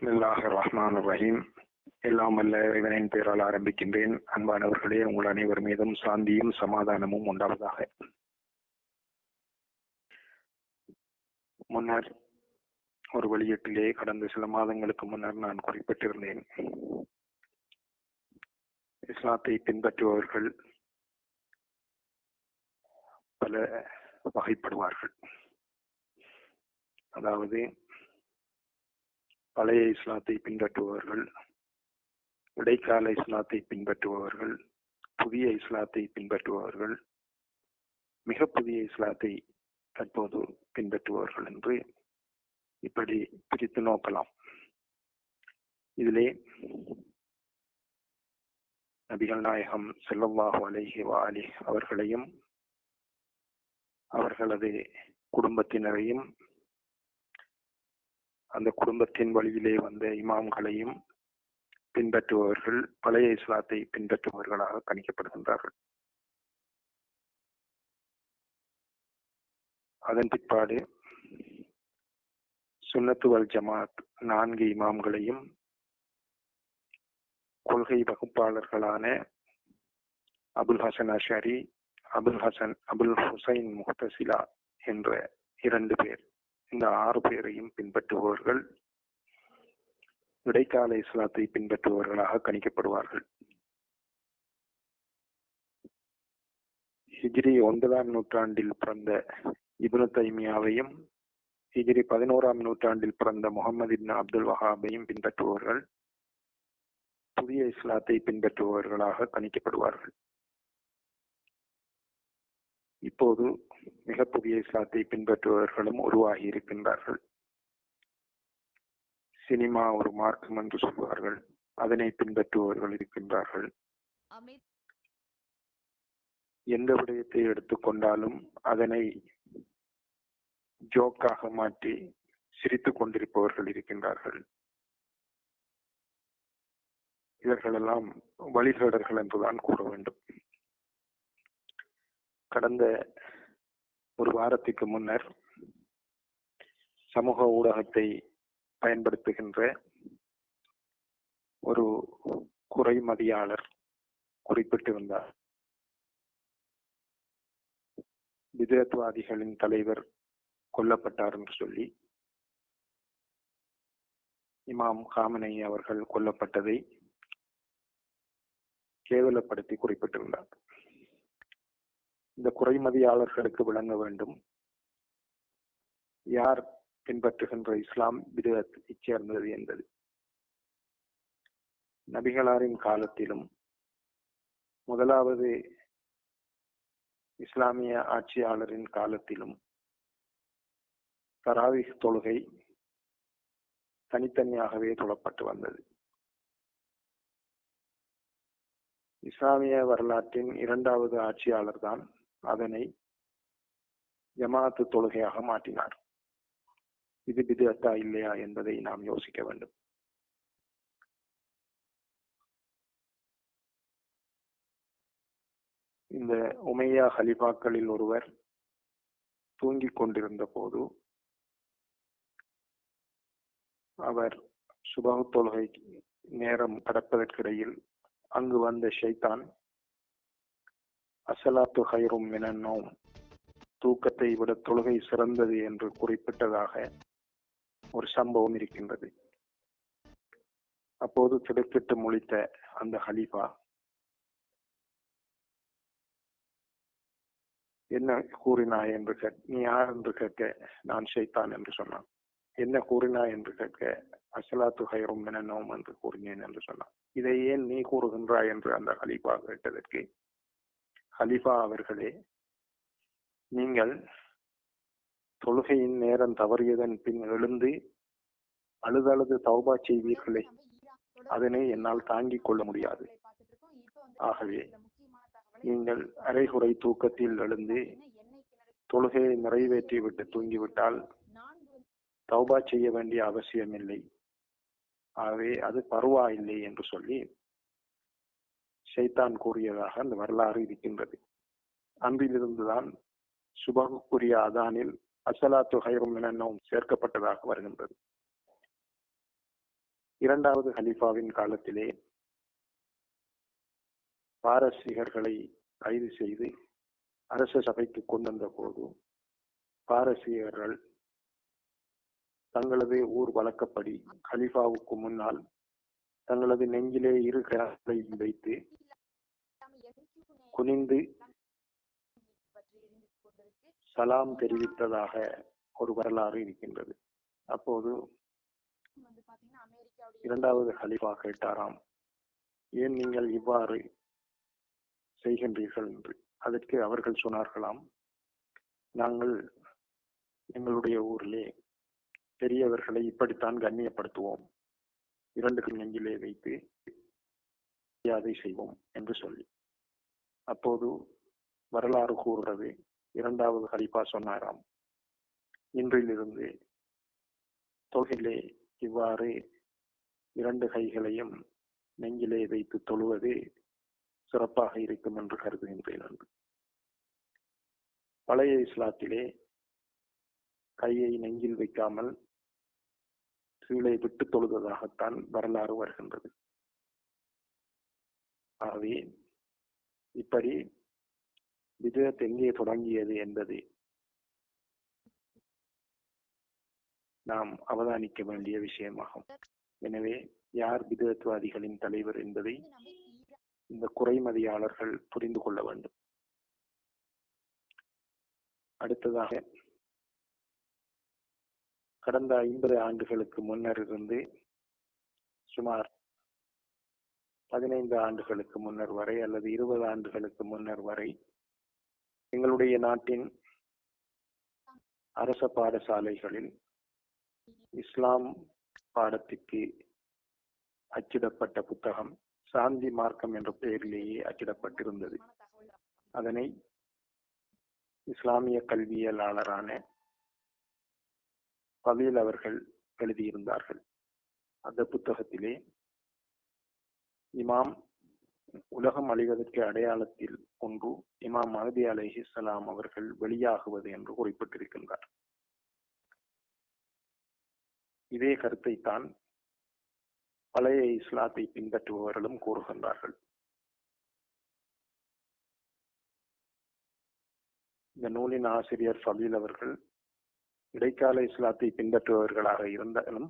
பிஸ்மில்லாஹிர் ரஹ்மானிர் ரஹீம். எல்லாம் வல்ல இறைவனின் பெயரால் ஆரம்பிக்கின்றேன். அன்பானவர்களே, உங்கள் அனைவர் மீதும் சாந்தியும் சமாதானமும் உண்டாவதாக. முன்னர் ஒரு வெளியீட்டிலே கடந்த சில மாதங்களுக்கு முன்னர் நான் குறிப்பிட்டிருந்தேன், இஸ்லாத்தை பின்பற்றுபவர்கள் பல வகைப்படுவார்கள். அதாவது பழைய இஸ்லாத்தை பின்பற்றுபவர்கள், இடைக்கால இஸ்லாத்தை பின்பற்றுபவர்கள், புதிய இஸ்லாத்தை பின்பற்றுபவர்கள், மிக புதிய இஸ்லாத்தை தற்போது பின்பற்றுபவர்கள் என்று இப்படி பிரித்து நோக்கலாம். இதிலே நபிகள் நாயகம் ஸல்லல்லாஹு அலைஹி வஆலிஹி அவர்களையும் அவர்களது குடும்பத்தினரையும் அந்த குடும்பத்தின் வழியிலே வந்த இமாம்களையும் பின்பற்றுபவர்கள் பழைய இஸ்லாத்தை பின்பற்றுபவர்களாக கணிக்கப்படுகின்றார்கள். அதன் பிற்பாடு சுன்னத்து வல் ஜமாத் 4 இமாம்களையும் கொள்கை வகுப்பாளர்களான அபுல் ஹசன் அஷரி, அபுல் ஹுசைன் முஹ்தசிலா என்ற 2 பேர், இந்த 6 பேரையும் பின்பற்றுபவர்கள் இடைக்கால இஸ்லாத்தை பின்பற்றுபவர்களாக கணிக்கப்படுவார்கள். ஹிஜ்ரி 9ஆம் நூற்றாண்டில் பிறந்த இப்னு தைமியாவையும் ஹிஜ்ரி 11ஆம் நூற்றாண்டில் பிறந்த முஹம்மது இப்னு அப்துல் வஹாபையும் பின்பற்றுபவர்கள் புதிய இஸ்லாத்தை பின்பற்றுபவர்களாக கணிக்கப்படுவார்கள். இப்போது மிக புதிய இஸ்லாத்தை பின்பற்றுபவர்களும் உருவாகி இருக்கின்றார்கள். சினிமா ஒரு மார்க்கம் என்று சொல்வார்கள், அதனை பின்பற்றுபவர்கள் இருக்கின்றார்கள். எந்த விடயத்தை எடுத்துக்கொண்டாலும் அதனை ஜோக்காக மாற்றி சிரித்துக் கொண்டிருப்பவர்கள் இருக்கின்றார்கள். இவர்களெல்லாம் வழிகேடர்கள் என்றுதான் கூற வேண்டும். கடந்த ஒரு வாரத்துக்கு முன்னர் சமூக ஊடகத்தை பயன்படுத்துகின்ற ஒரு குறைமதியாளர் குறிப்பிட்டிருந்தார், பிதஅத்வாதிகளின் தலைவர் கொல்லப்பட்டார் என்று சொல்லி இமாம் காமனை அவர்கள் கொல்லப்பட்டதை கேவலப்படுத்தி குறிப்பிட்டிருந்தார். இந்த குறைமதியாளர்களுக்கு விளங்க வேண்டும், யார் பின்பற்றுகின்ற இஸ்லாம் பிதஅத்தை சேர்ந்தது என்பது. நபிகளாரின் காலத்திலும் முதலாவது இஸ்லாமிய ஆட்சியாளரின் காலத்திலும் தராவீஹ் தொழுகை தனித்தனியாகவே தொழப்பட்டு வந்தது. இஸ்லாமிய வரலாற்றின் 2வது ஆட்சியாளர் தான் அதனை ஜமாஅத்து தொழுகையாக மாற்றினார். இது பிதஅத்தா இல்லையா என்பதை நாம் யோசிக்க வேண்டும். இந்த உமையா ஹலிஃபாக்களில் ஒருவர் தூங்கிக் கொண்டிருந்த போது அவர் சுபஹ் தொழுகை நேரம் கடப்பதற்கிடையில் அங்கு வந்த ஷைத்தான் அஸ்ஸலாத்து ஹைரும் மினன் நௌம், தூக்கத்தை விட தொழுகை சிறந்தது என்று குறிப்பிட்டதாக ஒரு சம்பவம் இருக்கின்றது. அப்போது திடுக்கிட்டு முழித்த அந்த ஹலீஃபா, என்ன கூறினாய் என்று நீ யார் என்று கேட்க, நான் ஷைத்தான் என்று சொன்னான். என்ன கூறினாய் என்று கேட்க, அஸ்ஸலாத்து ஹைரும் மினன் நௌம் என்று கூறினேன் என்று சொன்னான். இதை ஏன் நீ கூறுகின்றாய் என்று அந்த ஹலீஃபா கேட்டதற்கு, ஹலீஃபா அவர்களே, நீங்கள் தொழுகையின் நேரம் தவறியதன் பின் எழுந்து அழுதழுது தௌபா செய்வீர்களே, அதனை என்னால் தாங்கிக் கொள்ள முடியாது. ஆகவே நீங்கள் அரைகுறை தூக்கத்தில் எழுந்து தொழுகையை நிறைவேற்றி விட்டு தூங்கிவிட்டால் தௌபா செய்ய வேண்டிய அவசியம் இல்லை, ஆகவே அது பருவாயில்லை என்று சொல்லி ஷைத்தான் கூறியதாக அந்த வரலாறு இருக்கின்றது. அன்றிலிருந்துதான் சுபஹுக்குரிய அதானில் அஸ்ஸலாத்து ஹைரும் மினன் நௌம் சேர்க்கப்பட்டதாக வருகின்றது. இரண்டாவது ஹலீஃபாவின் காலத்திலே பாரசீகர்களை கைது செய்து அரச சபைக்கு கொண்டு வந்த போது பாரசீகர்கள் தங்களது ஊர் வழக்கப்படி ஹலீஃபாவுக்கு முன்னால் தங்களது நெஞ்சிலே இரு கைகளையும் வைத்து குனிந்து சலாம் தெரிவித்ததாக ஒரு வரலாறு இருக்கின்றது. அப்போது இரண்டாவது ஹலீஃபா கேட்டாராம், ஏன் நீங்கள் இவ்வாறு செய்கின்றீர்கள் என்று. அதற்கு அவர்கள் சொன்னார்களாம், நாங்கள் எங்களுடைய ஊரிலே பெரியவர்களை இப்படித்தான் கண்ணியப்படுத்துவோம், இரண்டுக்கும் நெஞ்சிலே வைத்து மரியாதை செய்வோம் என்று சொல்லி. அப்போது வரலாறு கூறுகிறது, இரண்டாவது ஹலீஃபா சொன்னாராம், இன்றிலிருந்து தொழுகையிலே இவ்வாறு இரண்டு கைகளையும் நெஞ்சிலே வைத்து தொழுவது சிறப்பாக இருக்கும் என்று கருதுகின்றேன் என்று. பழைய இஸ்லாத்திலே கையை நெஞ்சில் வைக்காமல் கீழே விட்டு தொழுவதாகத்தான் வரலாறு வருகின்றது. ஆகவே இப்படி பிதஅத் எங்கே தொடங்கியது என்பது நாம் அவதானிக்க வேண்டிய விஷயமாகும். எனவே யார் பிதஅத்வாதிகளின் தலைவர் என்பதை இந்த குறைமதியாளர்கள் புரிந்து கொள்ள வேண்டும். அடுத்ததாக, கடந்த 50 ஆண்டுகளுக்கு முன்னர் இருந்து சுமார் 15 ஆண்டுகளுக்கு முன்னர் வரை அல்லது 20 ஆண்டுகளுக்கு முன்னர் வரை எங்களுடைய நாட்டின் அரச பாடசாலைகளில் இஸ்லாம் பாடத்திற்கு அச்சிடப்பட்ட புத்தகம் சாந்தி மார்க்கம் என்ற பெயரிலேயே அச்சிடப்பட்டிருந்தது. அதனை இஸ்லாமிய கல்வியலாளரான பலீல் அவர்கள் எழுதியிருந்தார்கள். அந்த புத்தகத்திலே இமாம் உலகம் அழிவதற்கு அடையாளத்தில் ஒன்று இமாம் மஹ்தி அலைஹிஸ்ஸலாம் அவர்கள் வெளியாகுவது என்று குறிப்பிட்டிருக்கின்றார். இதே கருத்தை தான் பழைய இஸ்லாத்தை பின்பற்றுபவர்களும் கூறுகின்றார்கள். இந்த நூலின் ஆசிரியர் ஃபலீல் அவர்கள் இடைக்கால இஸ்லாத்தை பின்பற்றுபவர்களாக இருந்தாலும்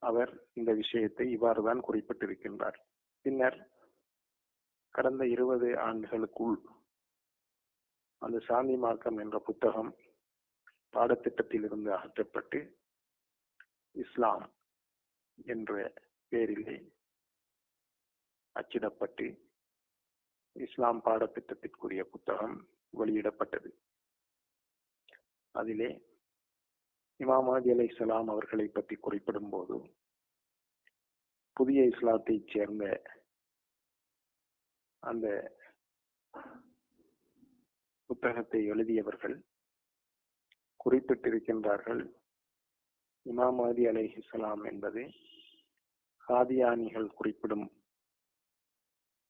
அவர் இந்த விஷயத்தை இவ்வாறுதான் குறிப்பிட்டிருக்கின்றார். பின்னர் கடந்த 20 ஆண்டுகளுக்குள் அந்த சாந்தி மார்க்கம் என்ற புத்தகம் பாடத்திட்டத்தில் இருந்து அகற்றப்பட்டு இஸ்லாம் என்ற பெயரிலே அச்சிடப்பட்டு இஸ்லாம் பாடத்திட்டத்திற்குரிய புத்தகம் வெளியிடப்பட்டது. அதிலே இமாம் மஹ்தி அலைஹிஸ்ஸலாம் அவர்களை பற்றி குறிப்பிடும் போது புதிய இஸ்லாத்தை சேர்ந்த அந்த புத்தகத்தை எழுதியவர்கள் குறிப்பிட்டிருக்கின்றார்கள், இமாம் மஹ்தி அலைஹிஸ்ஸலாம் என்பது காதியானிகள் குறிப்பிடும்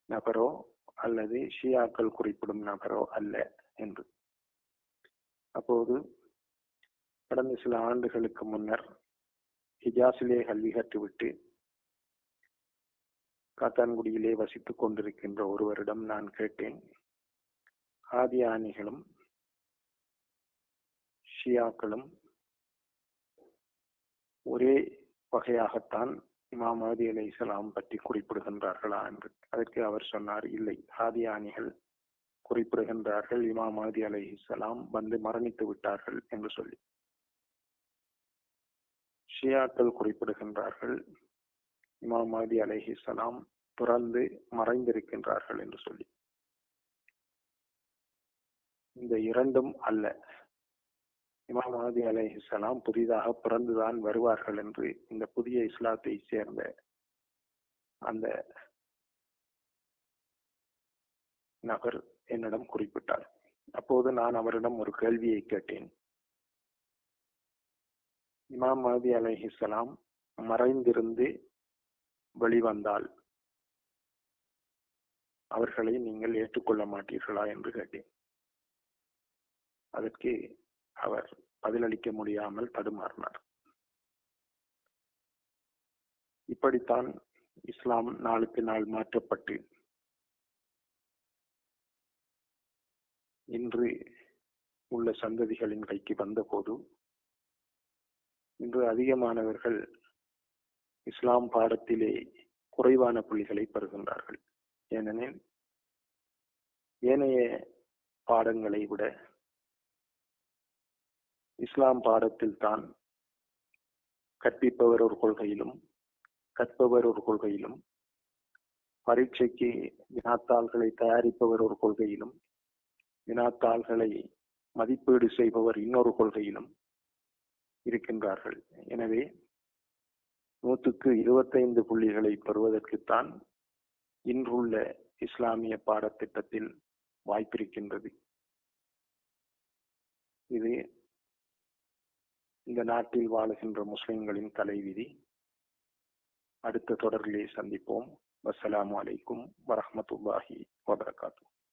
நபரோ அல்லது ஷியாக்கள் குறிப்பிடும் நபரோ அல்ல என்று. அப்போது கடந்த சில ஆண்டுகளுக்கு முன்னர் ஹிஜாஸிலே கல்வி கற்றுவிட்டு காத்தான்குடியிலே வசித்துக் கொண்டிருக்கின்ற ஒருவரிடம் நான் கேட்டேன், காதியானிகளும் ஷியாக்களும் ஒரே வகையாகத்தான் இமாம் மஹ்தி அலைஹிஸ்ஸலாம் பற்றி குறிப்பிடுகின்றார்களா என்று. அதற்கு அவர் சொன்னார், இல்லை, காதியானிகள் குறிப்பிடுகின்றார்கள் இமாம் மஹ்தி அலைஹிஸ்ஸலாம் வந்து மரணித்து விட்டார்கள் என்று சொல்லி. ஷியாக்கள் குறிப்பிடுகின்றார்கள் இமாம் மஹ்தி அலைஹிஸ்ஸலாம் பிறந்து மறைந்திருக்கின்றார்கள் என்று சொல்லி. இந்த இரண்டும் அல்ல, இமாம் மஹ்தி அலைஹிஸ்ஸலாம் புதிதாக பிறந்துதான் வருவார்கள் என்று இந்த புதிய இஸ்லாத்தை சேர்ந்த அந்த நபர் என்னிடம் குறிப்பிட்டார். அப்போது நான் அவரிடம் ஒரு கேள்வியை கேட்டேன், இமாம் மஹ்தி அலைஹிஸ்ஸலாம் மறைந்திருந்து வெளிவந்தால் அவர்களை நீங்கள் ஏற்றுக்கொள்ள மாட்டீர்களா என்று கேட்டேன். அதற்கு அவர் பதிலளிக்க முடியாமல் தடுமாறினார். இப்படித்தான் இஸ்லாம் நாளுக்கு நாள் மாற்றப்பட்டு இன்று உள்ள சந்ததிகளின் கைக்கு வந்தபோது இன்று அதிகமானவர்கள் இஸ்லாம் பாடத்திலே குறைவான புள்ளிகளை பெறுகின்றார்கள். ஏனெனில் ஏனைய பாடங்களை விட இஸ்லாம் பாடத்தில் தான் கற்பிப்பவர் ஒரு கொள்கையிலும் கற்பவர் ஒரு கொள்கையிலும், பரீட்சைக்கு வினாத்தாள்களை தயாரிப்பவர் ஒரு கொள்கையிலும், வினாத்தாள்களை மதிப்பீடு செய்பவர் இன்னொரு கொள்கையிலும் இருக்கின்றார்கள். எனவே 100க்கு 25 புள்ளிகளை பெறுவதற்குத்தான் இன்றுள்ள இஸ்லாமிய பாடத்திட்டத்தில் வாய்ப்பிருக்கின்றது. இது இந்த நாட்டில் வாழுகின்ற முஸ்லிம்களின் தலைவிதி. அடுத்த தொடரிலே சந்திப்போம். வஸ்ஸலாமு அலைக்கும் வரஹ்மத்துல்லாஹி வபரகாத்துஹு.